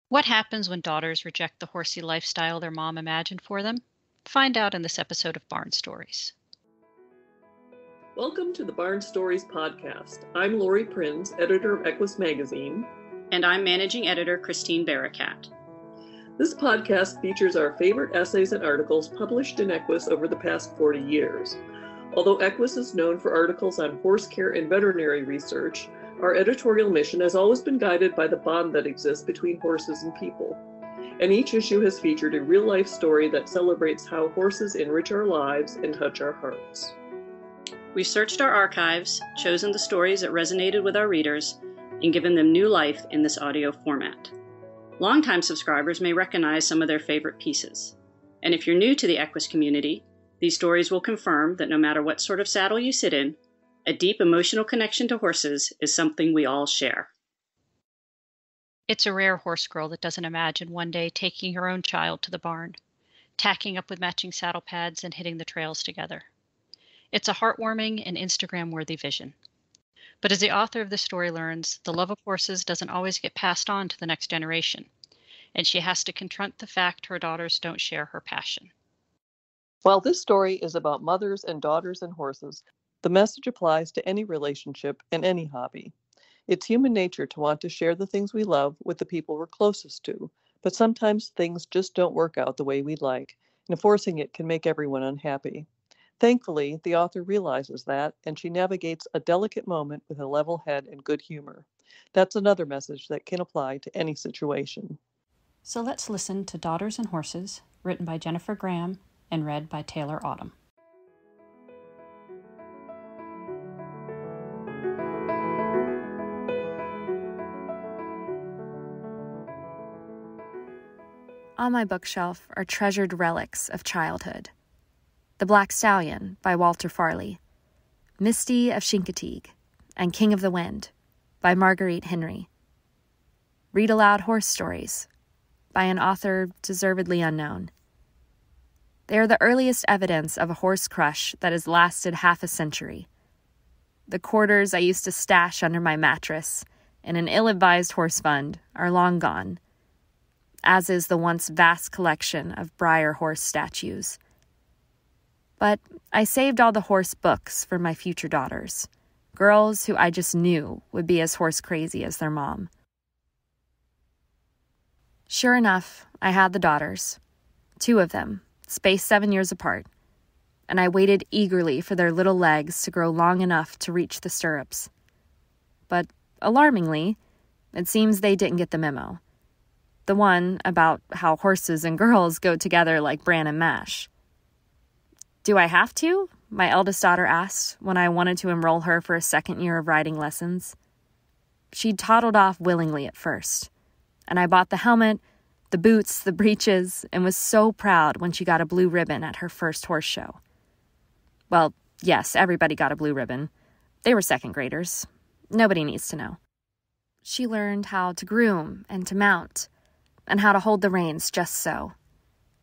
What happens when daughters reject the horsey lifestyle their mom imagined for them? Find out in this episode of Barn Stories. Welcome to the Barn Stories podcast. I'm Lori Prinz, editor of Equus Magazine. And I'm managing editor Christine Barakat. This podcast features our favorite essays and articles published in Equus over the past 40 years. Although Equus is known for articles on horse care and veterinary research, our editorial mission has always been guided by the bond that exists between horses and people. And each issue has featured a real-life story that celebrates how horses enrich our lives and touch our hearts. We've searched our archives, chosen the stories that resonated with our readers, and given them new life in this audio format. Longtime subscribers may recognize some of their favorite pieces. And if you're new to the Equus community, these stories will confirm that no matter what sort of saddle you sit in, a deep emotional connection to horses is something we all share. It's a rare horse girl that doesn't imagine one day taking her own child to the barn, tacking up with matching saddle pads and hitting the trails together. It's a heartwarming and Instagram-worthy vision. But as the author of the story learns, the love of horses doesn't always get passed on to the next generation, and she has to confront the fact her daughters don't share her passion. While this story is about mothers and daughters and horses, the message applies to any relationship and any hobby. It's human nature to want to share the things we love with the people we're closest to, but sometimes things just don't work out the way we'd like, and forcing it can make everyone unhappy. Thankfully, the author realizes that, and she navigates a delicate moment with a level head and good humor. That's another message that can apply to any situation. So let's listen to Daughters and Horses, written by Jennifer Graham and read by Taylor Autumn. On my bookshelf are treasured relics of childhood. The Black Stallion by Walter Farley, Misty of Chincoteague, and King of the Wind by Marguerite Henry. Read aloud horse stories by an author deservedly unknown. They are the earliest evidence of a horse crush that has lasted half a century. The quarters I used to stash under my mattress in an ill-advised horse fund are long gone, as is the once vast collection of Breyer horse statues. But I saved all the horse books for my future daughters, girls who I just knew would be as horse crazy as their mom. Sure enough, I had the daughters, 2 of them, spaced 7 years apart, and I waited eagerly for their little legs to grow long enough to reach the stirrups. But alarmingly, it seems they didn't get the memo. The one about how horses and girls go together like bran and mash. "Do I have to?" my eldest daughter asked when I wanted to enroll her for a second year of riding lessons. She'd toddled off willingly at first, and I bought the helmet, the boots, the breeches, and was so proud when she got a blue ribbon at her first horse show. Well, yes, everybody got a blue ribbon. They were second graders. Nobody needs to know. She learned how to groom and to mount, and how to hold the reins just so.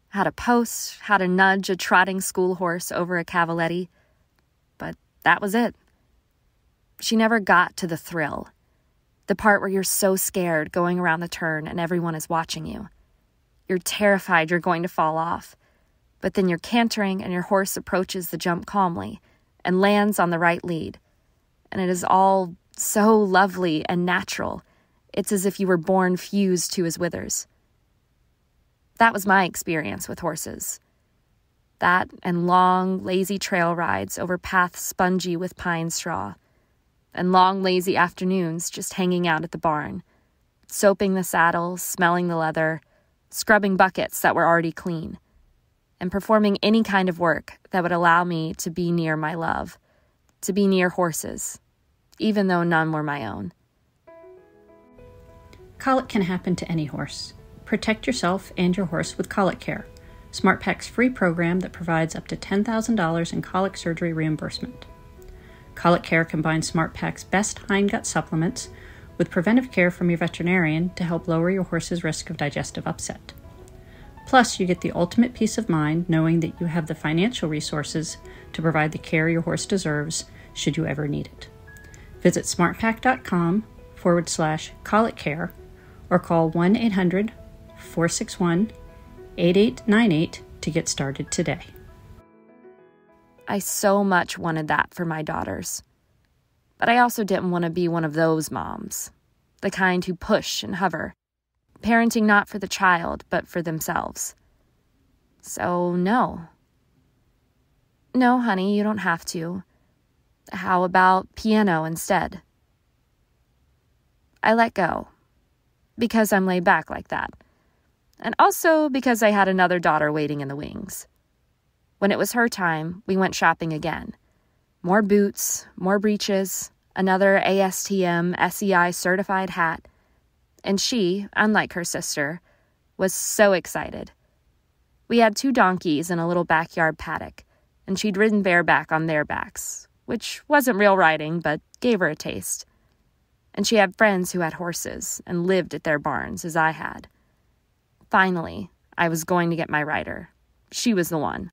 How to post, how to nudge a trotting school horse over a cavaletti. But that was it. She never got to the thrill. The part where you're so scared going around the turn and everyone is watching you. You're terrified you're going to fall off. But then you're cantering and your horse approaches the jump calmly and lands on the right lead. And it is all so lovely and natural. It's as if you were born fused to his withers. That was my experience with horses. That and long, lazy trail rides over paths spongy with pine straw, and long, lazy afternoons just hanging out at the barn, soaping the saddle, smelling the leather, scrubbing buckets that were already clean, and performing any kind of work that would allow me to be near my love, to be near horses, even though none were my own. Colic can happen to any horse. Protect yourself and your horse with Colic Care, SmartPak's free program that provides up to $10,000 in colic surgery reimbursement. Colic Care combines SmartPak's best hindgut supplements with preventive care from your veterinarian to help lower your horse's risk of digestive upset. Plus, you get the ultimate peace of mind knowing that you have the financial resources to provide the care your horse deserves should you ever need it. Visit smartpak.com/colic care or call 1-800-461-8898 to get started today. I so much wanted that for my daughters. But I also didn't want to be one of those moms, the kind who push and hover, parenting not for the child, but for themselves. So, no. No, honey, you don't have to. How about piano instead? I let go, because I'm laid back like that, and also because I had another daughter waiting in the wings. When it was her time, we went shopping again. More boots, more breeches, another ASTM SEI certified hat, and she, unlike her sister, was so excited. We had 2 donkeys in a little backyard paddock, and she'd ridden bareback on their backs, which wasn't real riding, but gave her a taste. And she had friends who had horses and lived at their barns, as I had. Finally, I was going to get my rider. She was the one.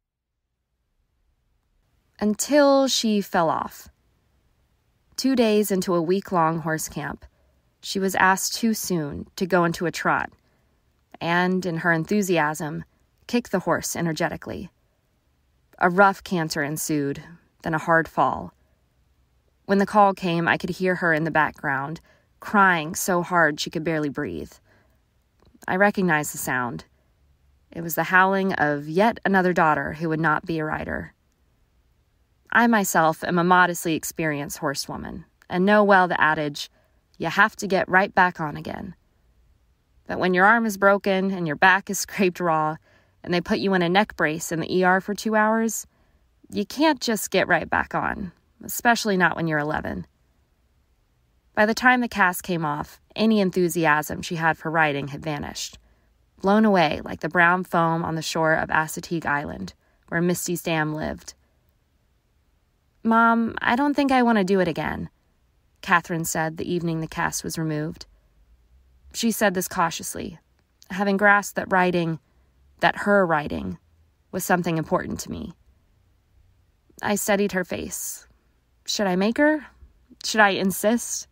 Until she fell off. 2 days into a week-long horse camp, she was asked too soon to go into a trot, and, in her enthusiasm, kicked the horse energetically. A rough canter ensued, then a hard fall. When the call came, I could hear her in the background, crying so hard she could barely breathe. I recognized the sound. It was the howling of yet another daughter who would not be a rider. I myself am a modestly experienced horsewoman, and know well the adage, you have to get right back on again. But when your arm is broken and your back is scraped raw, and they put you in a neck brace in the ER for 2 hours, you can't just get right back on, especially not when you're 11. By the time the cast came off, any enthusiasm she had for riding had vanished, blown away like the brown foam on the shore of Assateague Island, where Misty's dam lived. "Mom, I don't think I want to do it again," Catherine said the evening the cast was removed. She said this cautiously, having grasped that her riding, was something important to me. I studied her face. Should I make her? Should I insist?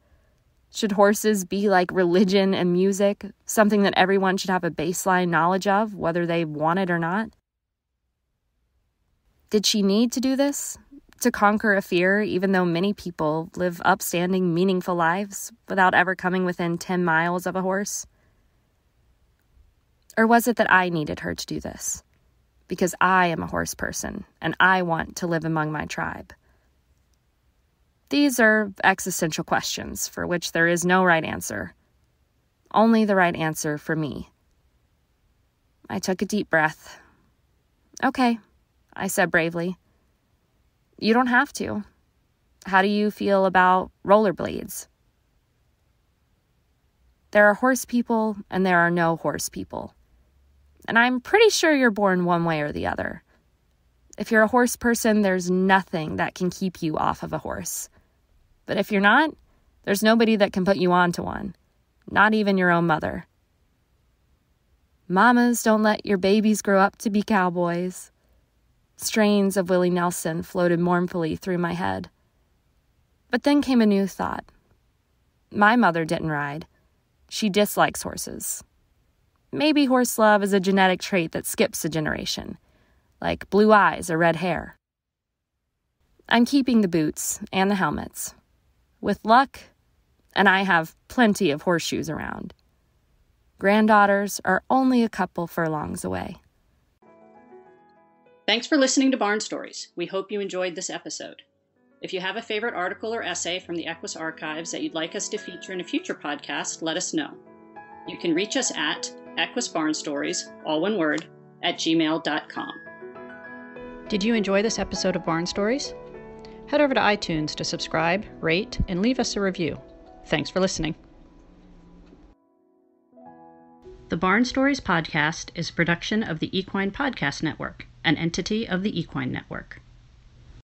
Should horses be like religion and music, something that everyone should have a baseline knowledge of, whether they want it or not? Did she need to do this? To conquer a fear, even though many people live upstanding, meaningful lives without ever coming within 10 miles of a horse? Or was it that I needed her to do this? Because I am a horse person, and I want to live among my tribe. These are existential questions for which there is no right answer. Only the right answer for me. I took a deep breath. "Okay," I said bravely. "You don't have to. How do you feel about rollerblades?" There are horse people and there are no horse people. And I'm pretty sure you're born one way or the other. If you're a horse person, there's nothing that can keep you off of a horse. But if you're not, there's nobody that can put you onto one, not even your own mother. Mamas, don't let your babies grow up to be cowboys. Strains of Willie Nelson floated mournfully through my head. But then came a new thought. My mother didn't ride. She dislikes horses. Maybe horse love is a genetic trait that skips a generation, like blue eyes or red hair. I'm keeping the boots and the helmets. With luck, and I have plenty of horseshoes around. Granddaughters are only a couple furlongs away. Thanks for listening to Barn Stories. We hope you enjoyed this episode. If you have a favorite article or essay from the Equus archives that you'd like us to feature in a future podcast, let us know. You can reach us at equusbarnstories, all one word, @gmail.com. Did you enjoy this episode of Barn Stories? Head over to iTunes to subscribe, rate, and leave us a review. Thanks for listening. The Barn Stories podcast is a production of the Equine Podcast Network, an entity of the Equine Network.